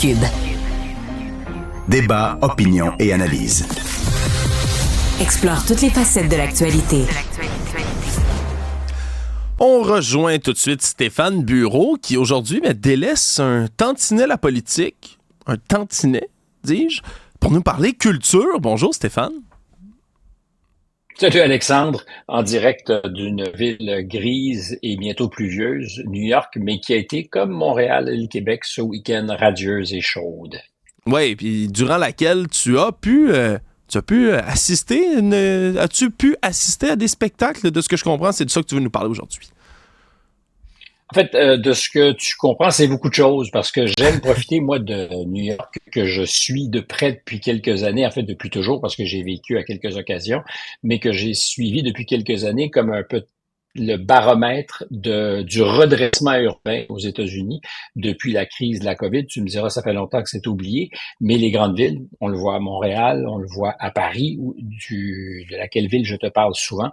Cube. Débat, opinion et analyse. Explore toutes les facettes de l'actualité. On rejoint tout de suite Stéphane Bureau qui aujourd'hui délaisse un tantinet la politique, un tantinet, dis-je, pour nous parler culture. Bonjour Stéphane. Salut Alexandre, en direct d'une ville grise et bientôt pluvieuse, New York, mais qui a été comme Montréal et le Québec ce week-end radieuse et chaude. Oui, puis durant laquelle tu as pu assister, as-tu pu assister à des spectacles? De ce que je comprends, c'est de ça que tu veux nous parler aujourd'hui. En fait, de ce que tu comprends, c'est beaucoup de choses parce que j'aime profiter, moi, de New York, que je suis de près depuis quelques années, en fait, depuis toujours, parce que j'ai vécu à quelques occasions, mais que j'ai suivi depuis quelques années comme un peu le baromètre du redressement urbain aux États-Unis depuis la crise de la COVID. Tu me diras, ça fait longtemps que c'est oublié, mais les grandes villes, on le voit à Montréal, on le voit à Paris, de laquelle ville je te parle souvent,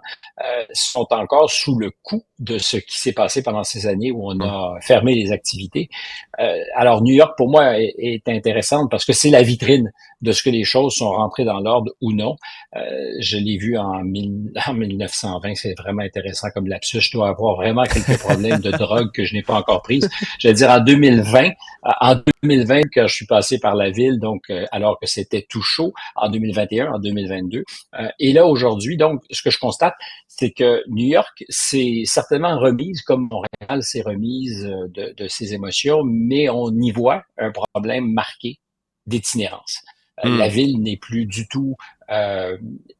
sont encore sous le coup de ce qui s'est passé pendant ces années où on a fermé les activités. Alors, New York, pour moi, est intéressante parce que c'est la vitrine de ce que les choses sont rentrées dans l'ordre ou non. Je l'ai vu en 1920, c'est vraiment intéressant comme lapsus. Je dois avoir vraiment quelques problèmes de drogue que je n'ai pas encore prises. Je vais dire en 2020, quand je suis passé par la ville, donc alors que c'était tout chaud, en 2021, en 2022. Et là, aujourd'hui, donc, ce que je constate, c'est que New York s'est certainement remise, comme Montréal s'est remise de ses émotions, mais on y voit un problème marqué d'itinérance. La ville n'est plus du tout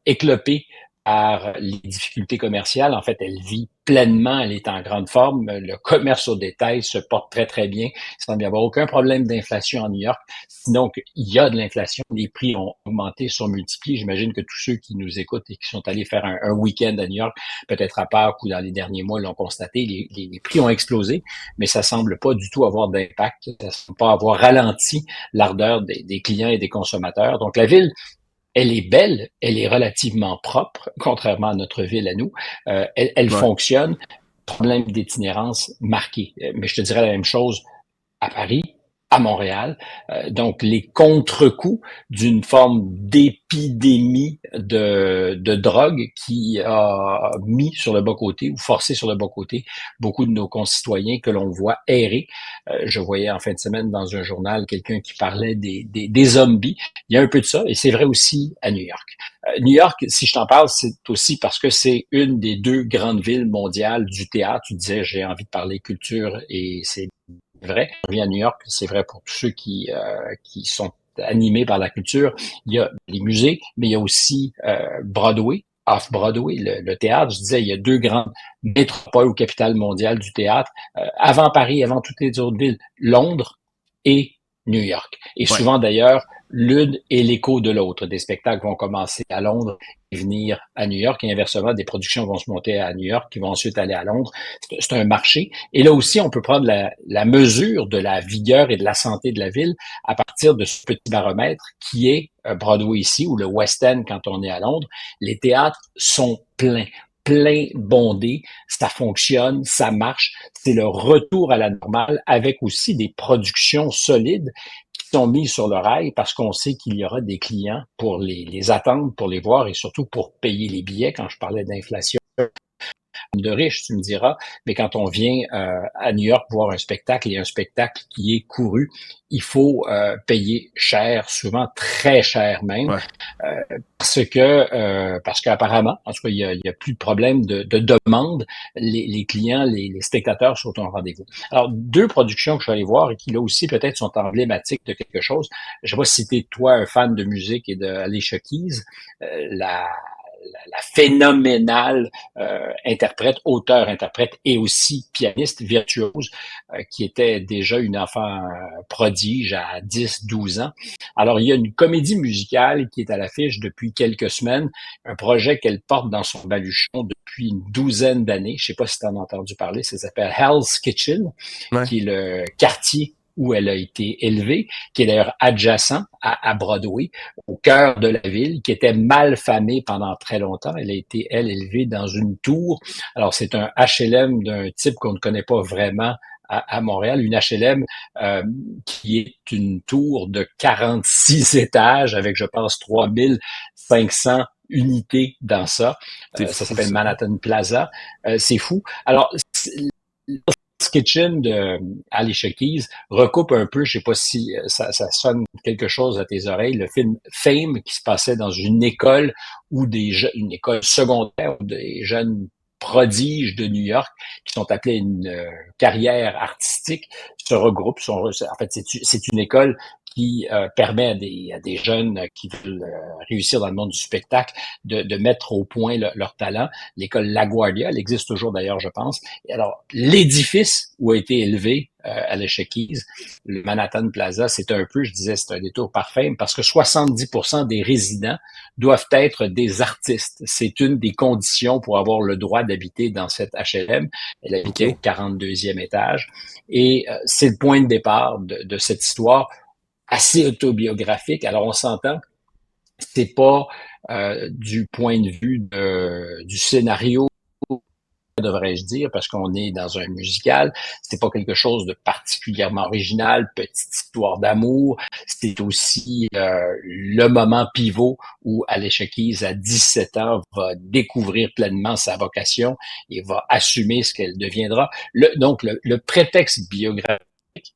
éclopée par les difficultés commerciales. En fait, elle vit pleinement, elle est en grande forme. Le commerce au détail se porte très, très bien. Il semble y avoir aucun problème d'inflation en New York. Sinon, il y a de l'inflation. Les prix ont augmenté, sont multipliés. J'imagine que tous ceux qui nous écoutent et qui sont allés faire un week-end à New York, peut-être à Pâques ou dans les derniers mois, l'ont constaté. Les prix ont explosé, mais ça semble pas du tout avoir d'impact. Ça semble pas avoir ralenti l'ardeur des clients et des consommateurs. Donc, la ville, elle est belle, elle est relativement propre, contrairement à notre ville à nous. Elle fonctionne. Problème d'itinérance marqué. Mais je te dirais la même chose à Paris, à Montréal. Donc, les contre-coups d'une forme d'épidémie de drogue qui a mis sur le bas-côté ou forcé sur le bas-côté beaucoup de nos concitoyens que l'on voit errer. Je voyais en fin de semaine dans un journal quelqu'un qui parlait des zombies. Il y a un peu de ça, et c'est vrai aussi à New York. New York, si je t'en parle, c'est aussi parce que c'est une des deux grandes villes mondiales du théâtre. Tu disais, j'ai envie de parler culture, et c'est vrai. Je reviens à New York, c'est vrai pour tous ceux qui sont animés par la culture. Il y a les musées, mais il y a aussi Broadway, Off-Broadway, le théâtre. Je disais, il y a deux grandes métropoles ou capitales mondiales du théâtre. Avant Paris, avant toutes les autres villes, Londres et New York. Et souvent d'ailleurs, l'une est l'écho de l'autre. Des spectacles vont commencer à Londres et venir à New York, et inversement, des productions vont se monter à New York qui vont ensuite aller à Londres. C'est un marché. Et là aussi, on peut prendre la mesure de la vigueur et de la santé de la ville à partir de ce petit baromètre qui est Broadway ici, ou le West End quand on est à Londres. Les théâtres sont plein bondé, ça fonctionne, ça marche. C'est le retour à la normale avec aussi des productions solides qui sont mises sur le rail parce qu'on sait qu'il y aura des clients pour les attendre, pour les voir et surtout pour payer les billets. Quand je parlais d'inflation de riches, tu me diras, mais quand on vient à New York voir un spectacle, et un spectacle qui est couru, il faut payer cher, souvent très cher même, parce qu'apparemment, en tout cas, il y a plus de problème de demande. Les clients, les spectateurs sont au rendez-vous. Alors, deux productions que je vais aller voir et qui là aussi peut-être sont emblématiques de quelque chose. Je vais citer toi, un fan de musique et de Alicia Keys, la phénoménale auteur-interprète et aussi pianiste virtuose qui était déjà une enfant prodige à 10-12 ans. Alors, il y a une comédie musicale qui est à l'affiche depuis quelques semaines, un projet qu'elle porte dans son baluchon depuis une douzaine d'années. Je sais pas si tu en as entendu parler, ça s'appelle Hell's Kitchen, qui est le quartier où elle a été élevée, qui est d'ailleurs adjacent à Broadway, au cœur de la ville, qui était mal famée pendant très longtemps. Elle a été, élevée dans une tour. Alors, c'est un HLM d'un type qu'on ne connaît pas vraiment à Montréal, une HLM qui est une tour de 46 étages avec, je pense, 3500 unités dans ça. Ça s'appelle Manhattan Plaza. C'est fou. Alors, Hell's Kitchen de Alicia Keys recoupe un peu, je sais pas si ça sonne quelque chose à tes oreilles, le film Fame qui se passait dans une école où une école secondaire où des jeunes prodiges de New York qui sont appelés à une carrière artistique se regroupent. En fait, c'est une école qui permet à des jeunes qui veulent réussir dans le monde du spectacle de mettre au point leur talent. L'école LaGuardia, elle existe toujours d'ailleurs, je pense. Et alors, l'édifice où a été élevé Alicia Keys, le Manhattan Plaza, c'est un peu, je disais, c'est un détour parfait parce que 70% des résidents doivent être des artistes. C'est une des conditions pour avoir le droit d'habiter dans cette HLM. Elle habitait au 42e étage. Et c'est le point de départ de cette histoire assez autobiographique. Alors, on s'entend, c'est pas du point de vue du scénario, devrais-je dire, parce qu'on est dans un musical. C'est pas quelque chose de particulièrement original, petite histoire d'amour. C'est aussi le moment pivot où Alicia Keys, à 17 ans, va découvrir pleinement sa vocation et va assumer ce qu'elle deviendra. Donc, le prétexte biographique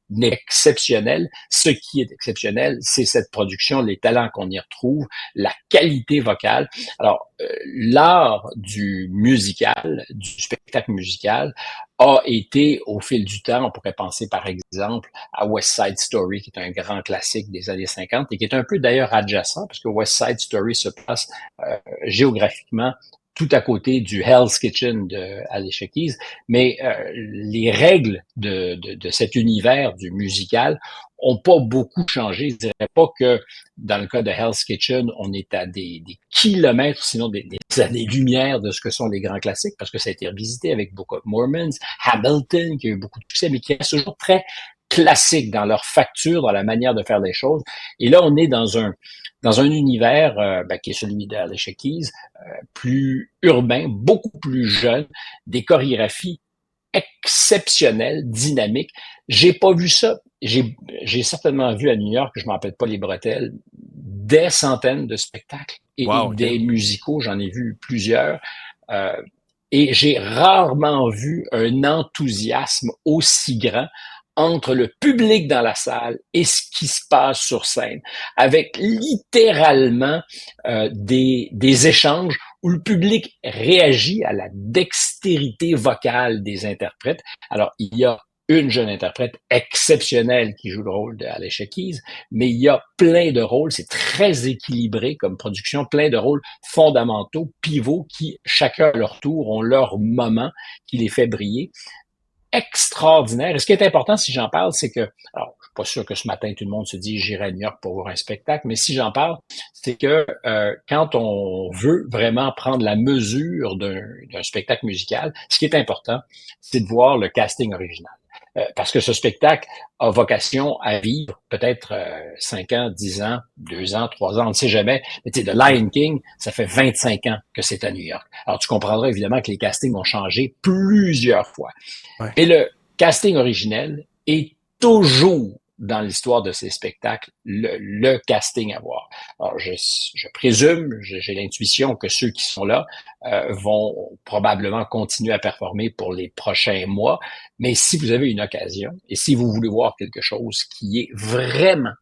n'est exceptionnel. Ce qui est exceptionnel, c'est cette production, les talents qu'on y retrouve, la qualité vocale. Alors, l'art du musical, du spectacle musical, a été, au fil du temps, on pourrait penser par exemple à West Side Story, qui est un grand classique des années 50 et qui est un peu d'ailleurs adjacent, parce que West Side Story se passe géographiquement tout à côté du Hell's Kitchen de Alicia Keys, mais les règles de cet univers du musical ont pas beaucoup changé. Je dirais pas que dans le cas de Hell's Kitchen, on est à des kilomètres, sinon des années-lumière de ce que sont les grands classiques, parce que ça a été revisité avec Book of Mormon, Hamilton, qui a eu beaucoup de succès, mais qui reste toujours très classique dans leur facture, dans la manière de faire les choses. Et là, on est dans un univers qui est celui d'Alicia Keys, plus urbain, beaucoup plus jeune, des chorégraphies exceptionnelles, dynamiques. J'ai pas vu ça. J'ai certainement vu à New York, je m'en rappelle pas les bretelles, des centaines de spectacles et des musicaux, j'en ai vu plusieurs. Et j'ai rarement vu un enthousiasme aussi grand entre le public dans la salle et ce qui se passe sur scène, avec littéralement des échanges où le public réagit à la dextérité vocale des interprètes. Alors, il y a une jeune interprète exceptionnelle qui joue le rôle d'Alicia Keys, mais il y a plein de rôles, c'est très équilibré comme production, plein de rôles fondamentaux, pivots, qui, chacun à leur tour, ont leur moment qui les fait briller. Extraordinaire. Et ce qui est important, si j'en parle, c'est que, alors, je suis pas sûr que ce matin, tout le monde se dit, j'irai à New York pour voir un spectacle, mais si j'en parle, c'est que quand on veut vraiment prendre la mesure d'un spectacle musical, ce qui est important, c'est de voir le casting original. Parce que ce spectacle a vocation à vivre peut-être 5 ans, 10 ans, 2 ans, 3 ans, on ne sait jamais. Mais tu sais, The Lion King, ça fait 25 ans que c'est à New York. Alors, tu comprendras évidemment que les castings ont changé plusieurs fois. Ouais. Et le casting originel est toujours dans l'histoire de ces spectacles, le casting à voir. Alors, je présume, j'ai l'intuition que ceux qui sont là vont probablement continuer à performer pour les prochains mois. Mais si vous avez une occasion et si vous voulez voir quelque chose qui est vraiment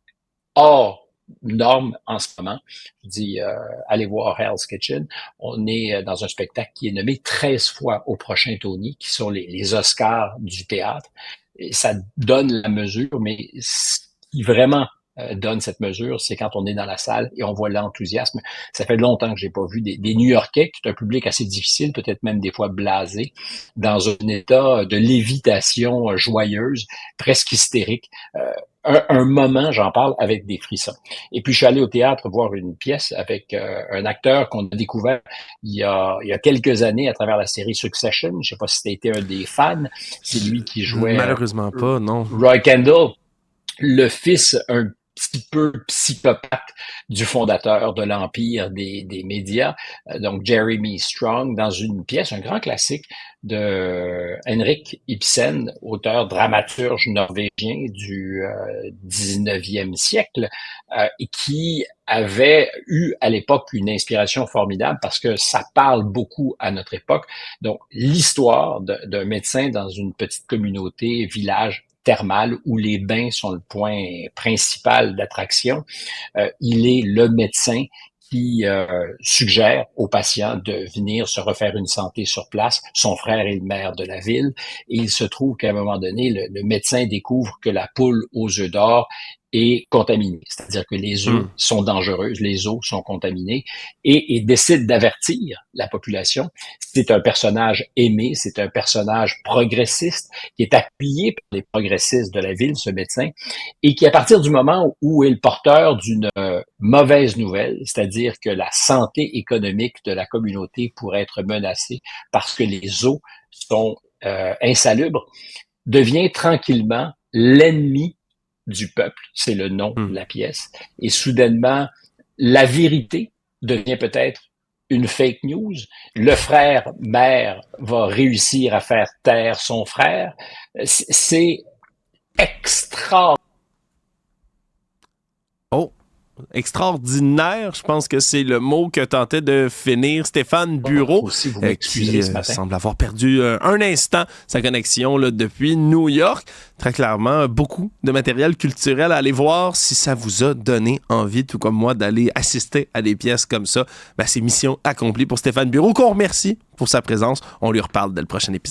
hors norme en ce moment, je dis allez voir Hell's Kitchen. On est dans un spectacle qui est nommé 13 fois au prochain Tony, qui sont les Oscars du théâtre. Et ça donne la mesure, mais ce qui vraiment donne cette mesure, c'est quand on est dans la salle et on voit l'enthousiasme. Ça fait longtemps que j'ai pas vu des New-Yorkais, qui est un public assez difficile, peut-être même des fois blasé, dans un état de lévitation joyeuse, presque hystérique. Un moment, j'en parle, avec des frissons. Et puis, je suis allé au théâtre voir une pièce avec un acteur qu'on a découvert il y a quelques années à travers la série Succession. Je sais pas si tu as été un des fans. C'est lui qui jouait... Malheureusement pas, non. Roy Kendall, le fils, un petit peu psychopathe du fondateur de l'empire des médias, donc Jeremy Strong, dans une pièce, un grand classique de Henrik Ibsen, auteur dramaturge norvégien du 19e siècle, et qui avait eu à l'époque une inspiration formidable parce que ça parle beaucoup à notre époque. Donc, l'histoire d'un médecin dans une petite communauté, village thermal où les bains sont le point principal d'attraction. Il est le médecin qui suggère aux patients de venir se refaire une santé sur place. Son frère est le maire de la ville et il se trouve qu'à un moment donné, le médecin découvre que la poule aux œufs d'or est contaminée, c'est-à-dire que les œufs sont dangereuses, les eaux sont contaminées, et décide d'avertir la population. C'est un personnage aimé, c'est un personnage progressiste qui est appuyé par les progressistes de la ville, ce médecin, et qui, à partir du moment où est le porteur d'une mauvaise nouvelle, c'est-à-dire que la santé économique de la communauté pourrait être menacée parce que les eaux sont insalubres, devient tranquillement l'ennemi du peuple, c'est le nom de la pièce, et soudainement, la vérité devient peut-être une fake news. Le frère mère va réussir à faire taire son frère. C'est extraordinaire. Oh, extraordinaire, je pense que c'est le mot que tentait de finir Stéphane Bureau, Aussi, vous qui ce matin. semble avoir perdu un instant sa connexion là, depuis New York. Très clairement, beaucoup de matériel culturel à aller voir. Si ça vous a donné envie, tout comme moi, d'aller assister à des pièces comme ça, c'est mission accomplie pour Stéphane Bureau, qu'on remercie pour sa présence. On lui reparle dès le prochain épisode.